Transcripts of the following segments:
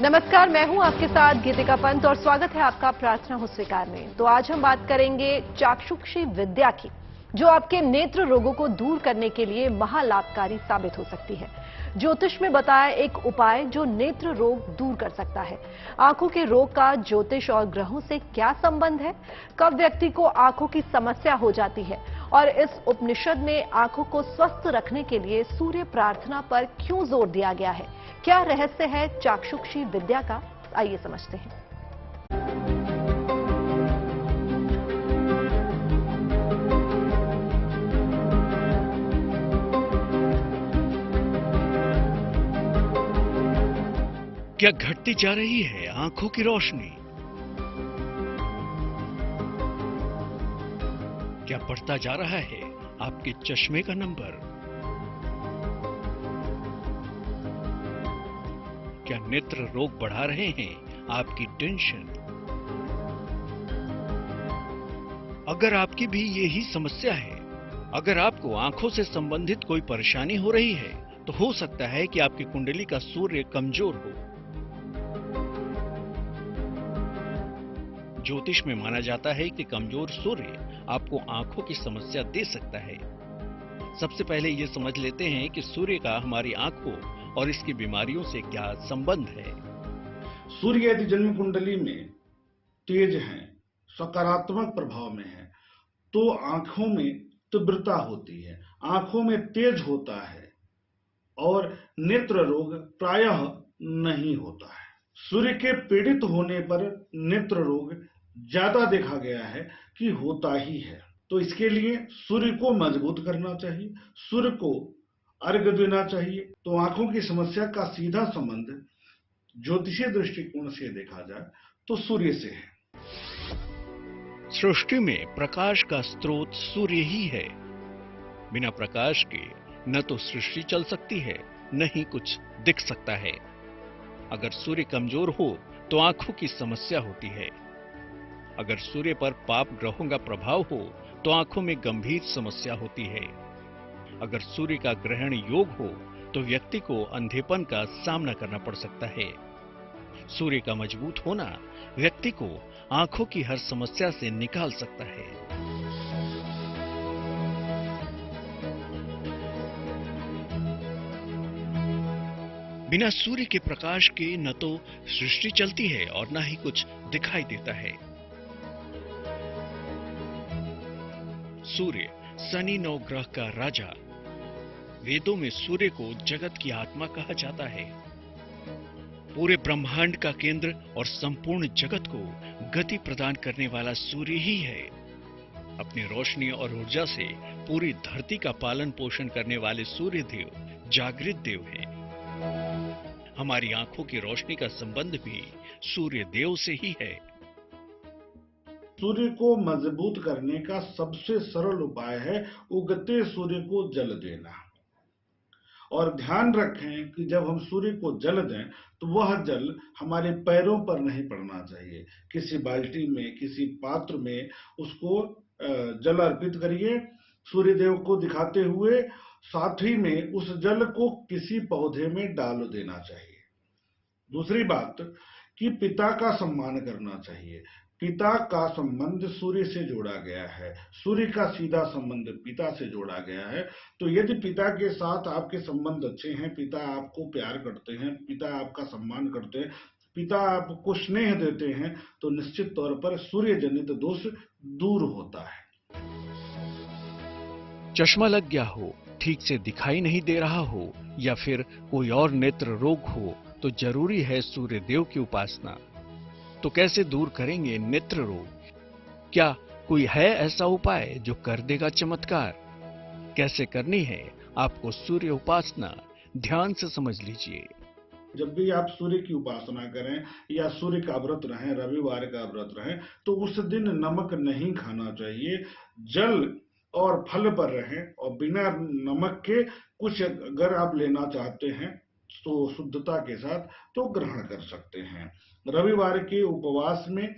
नमस्कार, मैं हूं आपके साथ गीतिका पंत और स्वागत है आपका प्रार्थना हो स्वीकार में। तो आज हम बात करेंगे चाक्षुषी विद्या की, जो आपके नेत्र रोगों को दूर करने के लिए महालाभकारी साबित हो सकती है। ज्योतिष में बताया एक उपाय जो नेत्र रोग दूर कर सकता है। आंखों के रोग का ज्योतिष और ग्रहों से क्या संबंध है, कब व्यक्ति को आंखों की समस्या हो जाती है और इस उपनिषद में आंखों को स्वस्थ रखने के लिए सूर्य प्रार्थना पर क्यों जोर दिया गया है, क्या रहस्य है चाक्षुषी विद्या का, आइए समझते हैं। क्या घटती जा रही है आंखों की रोशनी? क्या बढ़ता जा रहा है आपके चश्मे का नंबर? क्या नेत्र रोग बढ़ा रहे हैं आपकी टेंशन? अगर आपकी भी यही समस्या है, अगर आपको आंखों से संबंधित कोई परेशानी हो रही है, तो हो सकता है कि आपकी कुंडली का सूर्य कमजोर हो। ज्योतिष में माना जाता है कि कमजोर सूर्य आपको आंखों की समस्या दे सकता है। सबसे पहले ये समझ लेते हैं कि सूर्य का हमारी आंखों और इसकी बीमारियों से क्या संबंध है। सूर्य यदि जन्म कुंडली में तेज है, सकारात्मक प्रभाव में है, तो आंखों में तीव्रता होती है, आंखों में तेज होता है और नेत्र रोग प्रायः नहीं होता है। सूर्य के पीड़ित होने पर नेत्र रोग ज्यादा देखा गया है कि होता ही है। तो इसके लिए सूर्य को मजबूत करना चाहिए, सूर्य को अर्घ्य देना चाहिए। तो आंखों की समस्या का सीधा संबंध ज्योतिषीय दृष्टिकोण से देखा जाए तो सूर्य से है। सृष्टि में प्रकाश का स्रोत सूर्य ही है। बिना प्रकाश के न तो सृष्टि चल सकती है, न ही कुछ दिख सकता है। अगर सूर्य कमजोर हो तो आंखों की समस्या होती है। अगर सूर्य पर पाप ग्रहों का प्रभाव हो तो आंखों में गंभीर समस्या होती है। अगर सूर्य का ग्रहण योग हो तो व्यक्ति को अंधेपन का सामना करना पड़ सकता है। सूर्य का मजबूत होना व्यक्ति को आंखों की हर समस्या से निकाल सकता है। बिना सूर्य के प्रकाश के न तो सृष्टि चलती है और न ही कुछ दिखाई देता है। सूर्य शनि नवग्रह का राजा। वेदों में सूर्य को जगत की आत्मा कहा जाता है। पूरे ब्रह्मांड का केंद्र और संपूर्ण जगत को गति प्रदान करने वाला सूर्य ही है। अपनी रोशनी और ऊर्जा से पूरी धरती का पालन पोषण करने वाले सूर्य देव जागृत देव हैं। हमारी आंखों की रोशनी का संबंध भी सूर्य देव से ही है। सूर्य को मजबूत करने का सबसे सरल उपाय है उगते सूर्य को जल देना। और ध्यान रखें कि जब हम सूर्य को जल दें तो वह जल हमारे पैरों पर नहीं पड़ना चाहिए। किसी बाल्टी में, किसी पात्र में उसको जल अर्पित करिए सूर्य देव को दिखाते हुए। साथ ही में उस जल को किसी पौधे में डाल देना चाहिए। दूसरी बात कि पिता का सम्मान करना चाहिए। पिता का संबंध सूर्य से जोड़ा गया है, सूर्य का सीधा संबंध पिता से जोड़ा गया है। तो यदि पिता के साथ आपके संबंध अच्छे हैं, पिता आपको प्यार करते हैं, पिता आपका सम्मान करते हैं, पिता आपको स्नेह देते हैं, तो निश्चित तौर पर सूर्य जनित दोष दूर होता है। चश्मा लग गया हो, ठीक से दिखाई नहीं दे रहा हो या फिर कोई और नेत्र रोग हो तो जरूरी है सूर्य देव की उपासना। तो कैसे दूर करेंगे नेत्र रोग? क्या कोई है ऐसा उपाय जो कर देगा चमत्कार? कैसे करनी है आपको सूर्य उपासना, ध्यान से समझ लीजिए। जब भी आप सूर्य की उपासना करें या सूर्य का व्रत रहें, रविवार का व्रत रहें, तो उस दिन नमक नहीं खाना चाहिए। जल और फल पर रहें और बिना नमक के कुछ अगर आप लेना चाहते हैं तो शुद्धता के साथ तो ग्रहण कर सकते हैं। रविवार के उपवास में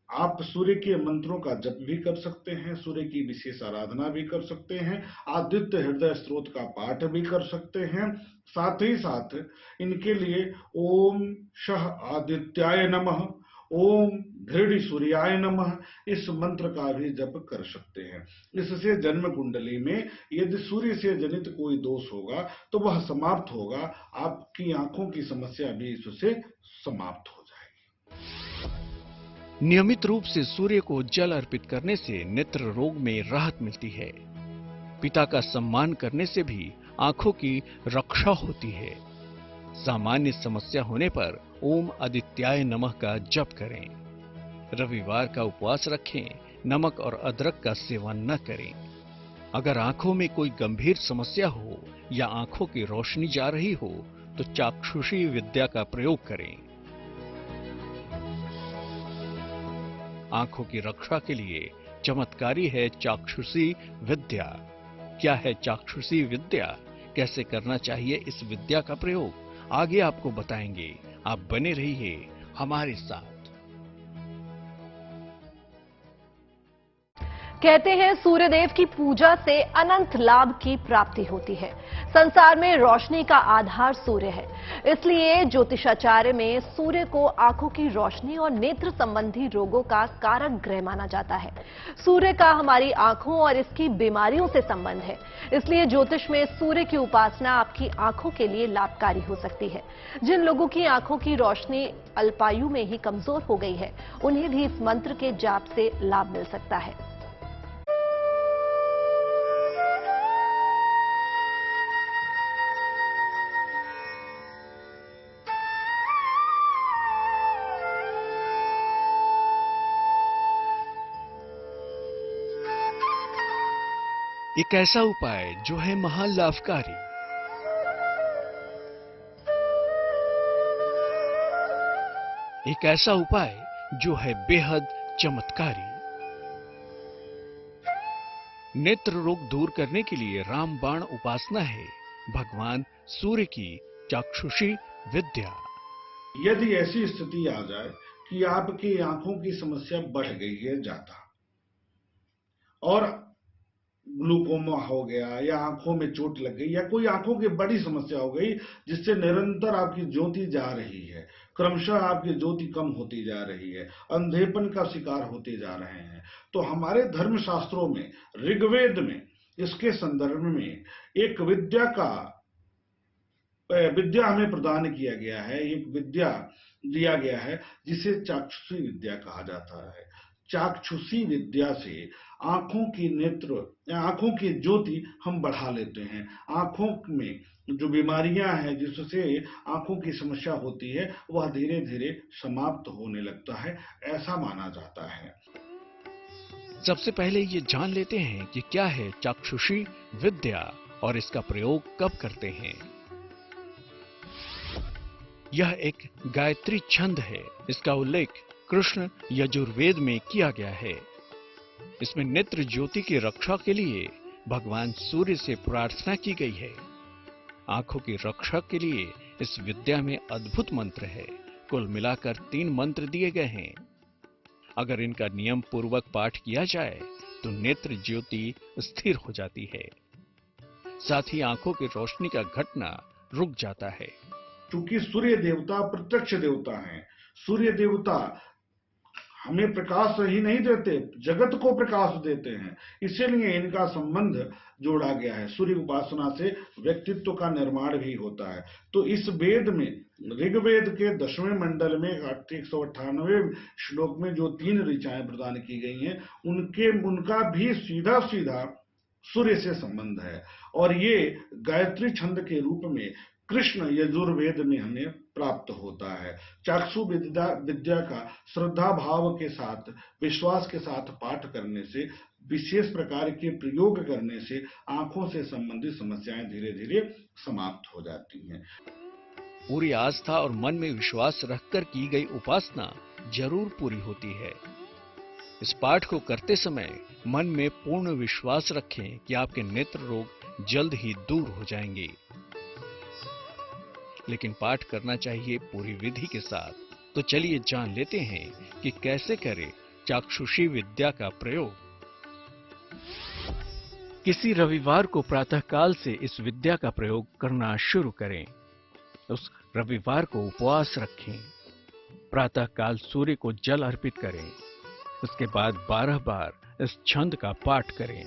आप सूर्य के मंत्रों का जप भी कर सकते हैं, सूर्य की विशेष आराधना भी कर सकते हैं, आदित्य हृदय स्तोत्र का पाठ भी कर सकते हैं। साथ ही साथ इनके लिए ओम शह आदित्याय नमः, ओम घृणि सूर्याय नमः, इस मंत्र का भी जप कर सकते हैं। इससे जन्म कुंडली में यदि सूर्य से जनित कोई दोष होगा तो वह समाप्त होगा, आपकी आंखों की समस्या भी इससे समाप्त हो जाएगी। नियमित रूप से सूर्य को जल अर्पित करने से नेत्र रोग में राहत मिलती है। पिता का सम्मान करने से भी आंखों की रक्षा होती है। सामान्य समस्या होने पर ओम आदित्याय नमः का जप करें। रविवार का उपवास रखें, नमक और अदरक का सेवन न करें। अगर आंखों में कोई गंभीर समस्या हो या आंखों की रोशनी जा रही हो तो चाक्षुषी विद्या का प्रयोग करें। आंखों की रक्षा के लिए चमत्कारी है चाक्षुषी विद्या। क्या है चाक्षुषी विद्या, कैसे करना चाहिए इस विद्या का प्रयोग, आगे आपको बताएंगे। आप बने रहिए हमारे साथ। कहते हैं सूर्यदेव की पूजा से अनंत लाभ की प्राप्ति होती है। संसार में रोशनी का आधार सूर्य है, इसलिए ज्योतिषाचार्य में सूर्य को आंखों की रोशनी और नेत्र संबंधी रोगों का कारक ग्रह माना जाता है। सूर्य का हमारी आंखों और इसकी बीमारियों से संबंध है, इसलिए ज्योतिष में सूर्य की उपासना आपकी आंखों के लिए लाभकारी हो सकती है। जिन लोगों की आंखों की रोशनी अल्पायु में ही कमजोर हो गई है, उन्हें भी इस मंत्र के जाप से लाभ मिल सकता है। एक ऐसा उपाय जो है महान लाभकारी। एक ऐसा उपाय जो है बेहद चमत्कारी। नेत्र रोग दूर करने के लिए रामबाण उपासना है भगवान सूर्य की चाक्षुषी विद्या। यदि ऐसी स्थिति आ जाए कि आपकी आंखों की समस्या बढ़ गई है ज्यादा और ग्लूकोमा हो गया या आंखों में चोट लग गई या कोई आंखों की बड़ी समस्या हो गई जिससे निरंतर आपकी ज्योति जा रही है, क्रमशः आपकी ज्योति कम होती जा रही है, अंधेपन का शिकार होते जा रहे हैं, तो हमारे धर्मशास्त्रों में ऋग्वेद में इसके संदर्भ में एक विद्या हमें प्रदान किया गया है, एक विद्या दिया गया है जिसे चाक्षुषी विद्या कहा जाता है। चाक्षुषी विद्या से आंखों की ज्योति हम बढ़ा लेते हैं। आंखों में जो बीमारियां हैं जिससे आंखों की समस्या होती है वह धीरे धीरे समाप्त होने लगता है, ऐसा माना जाता है। सबसे पहले ये जान लेते हैं कि क्या है चाक्षुषी विद्या और इसका प्रयोग कब करते हैं। यह एक गायत्री छंद है। इसका उल्लेख कृष्ण यजुर्वेद में किया गया है। इसमें नेत्र ज्योति की रक्षा के लिए भगवान सूर्य से प्रार्थना की गई है। आंखों की रक्षा के लिए इस विद्या में अद्भुत मंत्र है। कुल मिलाकर 3 मंत्र दिए गए हैं। अगर इनका नियम पूर्वक पाठ किया जाए तो नेत्र ज्योति स्थिर हो जाती है, साथ ही आंखों की रोशनी का घटना रुक जाता है। क्योंकि सूर्य देवता प्रत्यक्ष देवता हैं, सूर्य देवता हमें प्रकाश ही नहीं देते, जगत को प्रकाश देते हैं, इसीलिए इनका संबंध जोड़ा गया है। सूर्य उपासना से व्यक्तित्व का निर्माण भी होता है। तो इस वेद में, ऋग्वेद के 10वें मंडल में 198वें श्लोक में जो 3 ऋचाएं प्रदान की गई हैं, उनका भी सीधा सीधा सूर्य से संबंध है और ये गायत्री छंद के रूप में कृष्ण यजुर्वेद में हमें प्राप्त होता है। चाक्षु विद्या का श्रद्धा भाव के साथ, विश्वास के साथ पाठ करने से, विशेष प्रकार के प्रयोग करने से आंखों से संबंधित समस्याएं धीरे धीरे समाप्त हो जाती हैं। पूरी आस्था और मन में विश्वास रखकर की गई उपासना जरूर पूरी होती है। इस पाठ को करते समय मन में पूर्ण विश्वास रखें कि आपके नेत्र रोग जल्द ही दूर हो जाएंगे। लेकिन पाठ करना चाहिए पूरी विधि के साथ। तो चलिए जान लेते हैं कि कैसे करें चाक्षुषी विद्या का प्रयोग। किसी रविवार को प्रातःकाल से इस विद्या का प्रयोग करना शुरू करें। उस रविवार को उपवास रखें। प्रातःकाल सूर्य को जल अर्पित करें। उसके बाद 12 बार इस छंद का पाठ करें।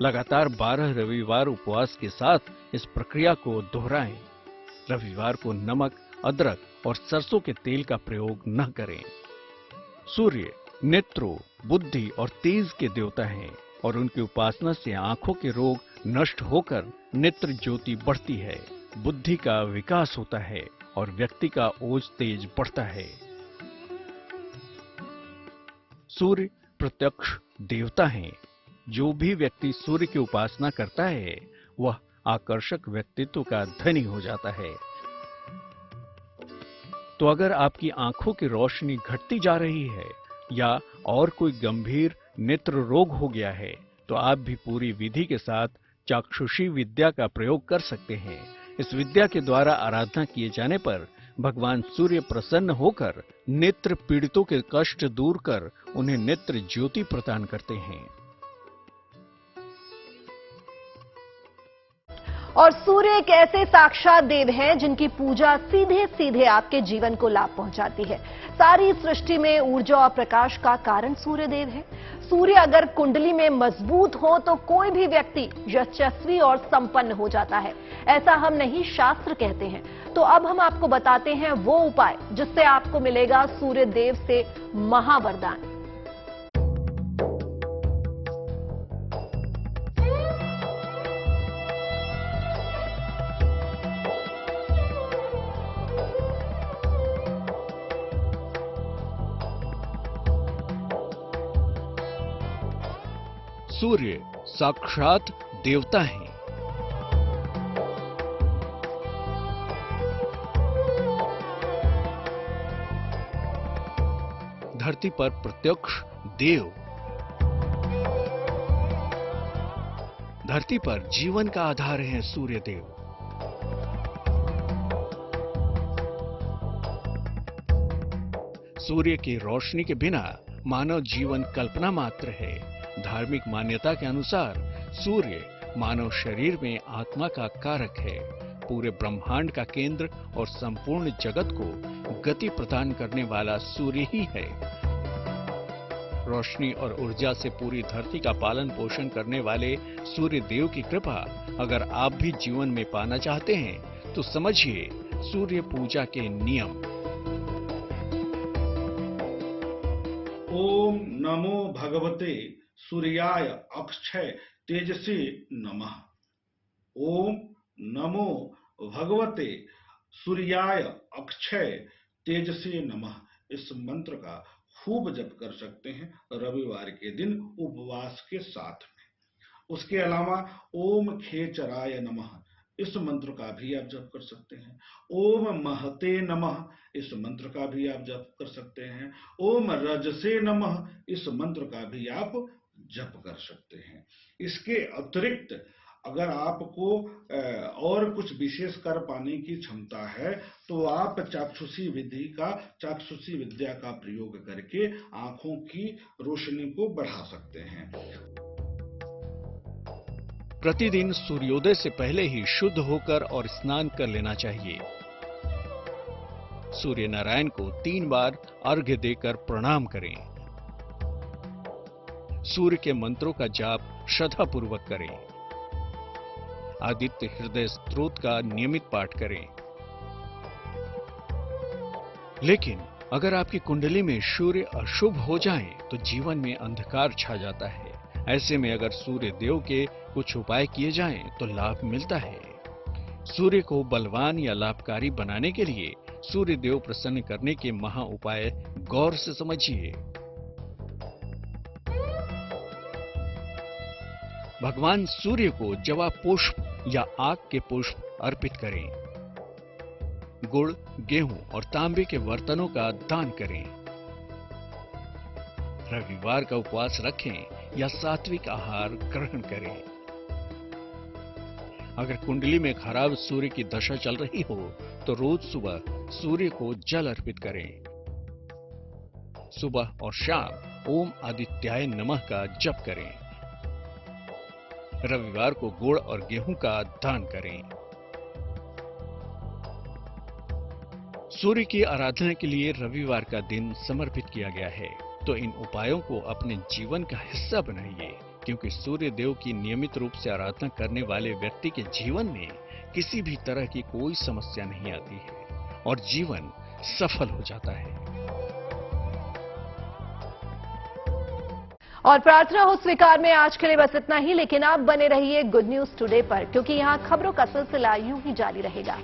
लगातार 12 रविवार उपवास के साथ इस प्रक्रिया को दोहराएं। रविवार को नमक, अदरक और सरसों के तेल का प्रयोग न करें। सूर्य नेत्रों, बुद्धि और तेज के देवता हैं और उनकी उपासना से आंखों के रोग नष्ट होकर नेत्र ज्योति बढ़ती है, बुद्धि का विकास होता है और व्यक्ति का ओज तेज बढ़ता है। सूर्य प्रत्यक्ष देवता हैं। जो भी व्यक्ति सूर्य की उपासना करता है वह आकर्षक व्यक्तित्व का धनी हो जाता है। तो अगर आपकी आंखों की रोशनी घटती जा रही है या और कोई गंभीर नेत्र रोग हो गया है तो आप भी पूरी विधि के साथ चाक्षुषी विद्या का प्रयोग कर सकते हैं। इस विद्या के द्वारा आराधना किए जाने पर भगवान सूर्य प्रसन्न होकर नेत्र पीड़ितों के कष्ट दूर कर उन्हें नेत्र ज्योति प्रदान करते हैं। और सूर्य एक ऐसे साक्षात देव हैं जिनकी पूजा सीधे सीधे आपके जीवन को लाभ पहुंचाती है। सारी सृष्टि में ऊर्जा और प्रकाश का कारण सूर्य देव है। सूर्य अगर कुंडली में मजबूत हो तो कोई भी व्यक्ति यशस्वी और संपन्न हो जाता है। ऐसा हम नहीं, शास्त्र कहते हैं। तो अब हम आपको बताते हैं वो उपाय जिससे आपको मिलेगा सूर्य देव से महावरदान। सूर्य साक्षात देवता हैं। धरती पर प्रत्यक्ष देव। धरती पर जीवन का आधार है सूर्य देव। सूर्य की रोशनी के बिना मानव जीवन कल्पना मात्र है। धार्मिक मान्यता के अनुसार सूर्य मानव शरीर में आत्मा का कारक है, पूरे ब्रह्मांड का केंद्र और संपूर्ण जगत को गति प्रदान करने वाला सूर्य ही है। रोशनी और ऊर्जा से पूरी धरती का पालन पोषण करने वाले सूर्य देव की कृपा अगर आप भी जीवन में पाना चाहते हैं तो समझिए सूर्य पूजा के नियम। ओम नमो भगवते सूर्याय अक्षय तेजसे नमः। ओम नमो भगवते सूर्याय अक्षय तेजसे नमः। इस मंत्र का खूब जप कर सकते हैं रविवार के दिन उपवास के साथ में। उसके अलावा ओम खेचराय नमः इस मंत्र का भी आप जप कर सकते हैं। ओम महते नमः इस मंत्र का भी आप जप कर सकते हैं। ओम रजसे नमः इस मंत्र का भी आप जप कर सकते हैं। इसके अतिरिक्त अगर आपको और कुछ विशेष कर पाने की क्षमता है तो आप चाक्षुषी विद्या का प्रयोग करके आंखों की रोशनी को बढ़ा सकते हैं। प्रतिदिन सूर्योदय से पहले ही शुद्ध होकर और स्नान कर लेना चाहिए। सूर्य नारायण को 3 बार अर्घ्य देकर प्रणाम करें। सूर्य के मंत्रों का जाप श्रद्धापूर्वक करें। आदित्य हृदय स्तोत्र का नियमित पाठ करें। लेकिन अगर आपकी कुंडली में सूर्य अशुभ हो जाए तो जीवन में अंधकार छा जाता है। ऐसे में अगर सूर्य देव के कुछ उपाय किए जाएं तो लाभ मिलता है। सूर्य को बलवान या लाभकारी बनाने के लिए सूर्य देव प्रसन्न करने के महा उपाय गौर से समझिए। भगवान सूर्य को जवाब पुष्प या आग के पुष्प अर्पित करें। गुड़, गेहूं और तांबे के बर्तनों का दान करें। रविवार का उपवास रखें या सात्विक आहार ग्रहण करें। अगर कुंडली में खराब सूर्य की दशा चल रही हो तो रोज सुबह सूर्य को जल अर्पित करें। सुबह और शाम ओम आदित्याय नमः का जप करें। रविवार को गुड़ और गेहूं का दान करें। सूर्य की आराधना के लिए रविवार का दिन समर्पित किया गया है, तो इन उपायों को अपने जीवन का हिस्सा बनाइए, क्योंकि सूर्य देव की नियमित रूप से आराधना करने वाले व्यक्ति के जीवन में किसी भी तरह की कोई समस्या नहीं आती है और जीवन सफल हो जाता है। और प्रार्थना हो स्वीकार में आज के लिए बस इतना ही, लेकिन आप बने रहिए गुड न्यूज टुडे पर, क्योंकि यहां खबरों का सिलसिला यूं ही जारी रहेगा।